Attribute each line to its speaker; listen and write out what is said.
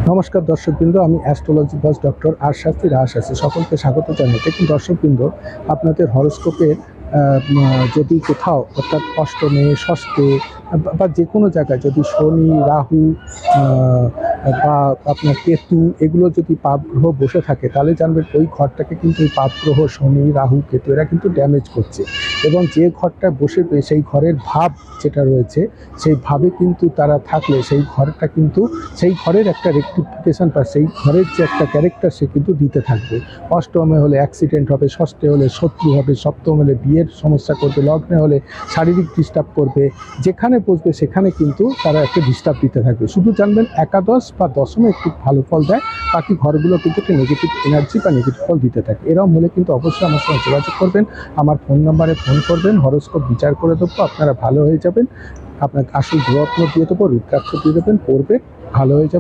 Speaker 1: নমস্কার দর্শকবৃন্দ, আমি অ্যাস্ট্রোলজি বস ডক্টর আশাস্তি রাশাস্তি সকলকে স্বাগত জানাই। দেখুন দর্শকবৃন্দ, আপনাদের হরোস্কোপের যদি কোথাও অর্থাৎ অষ্টমে ষষ্ঠে বা যে কোনো জায়গায় যদি শনি রাহু বা আপনার কেতু এগুলো যদি পাপ গ্রহ বসে থাকে, তাহলে জানবেন ওই ঘরটাকে কিন্তু এই পাপ গ্রহ শনি রাহু কেতু এরা কিন্তু ড্যামেজ করছে। এবং যে ঘরটা বসবে সেই ঘরের ভাব যেটা রয়েছে, সেই ভাবে কিন্তু তারা থাকলে সেই ঘরটা কিন্তু সেই ঘরের একটা রেকটিফিকেশান বা সেই ঘরের যে একটা ক্যারেক্টার সে কিন্তু দিতে থাকবে। অষ্টমে হলে অ্যাক্সিডেন্ট হবে, ষষ্ঠে হলে শত্রু হবে, সপ্তম হলে বিয়ের সমস্যা করবে, লগ্নে হলে শারীরিক ডিস্টার্ব করবে, যেখানে বসবে সেখানে কিন্তু তারা একটা ডিস্টার্ব দিতে থাকবে। শুধু জানবেন একাদশ বা দশমে একটু ভালো ফল দেয়, বাকি ঘরগুলো কিন্তু একটা নেগেটিভ এনার্জি বা নেগেটিভ ফল দিতে থাকে। এরকম হলে কিন্তু অবশ্যই আমার সঙ্গে যোগাযোগ করবেন, আমার ফোন নাম্বারে ফোন করবেন, হরোস্কোপ বিচার করে দেবো, আপনারা ভালো হয়ে যাবেন। আপনাকে আসল রত্ন দিয়ে দেবো, রুদ্রাক্ষ দিয়ে দেবেন, পড়বে, ভালো হয়ে যাবে।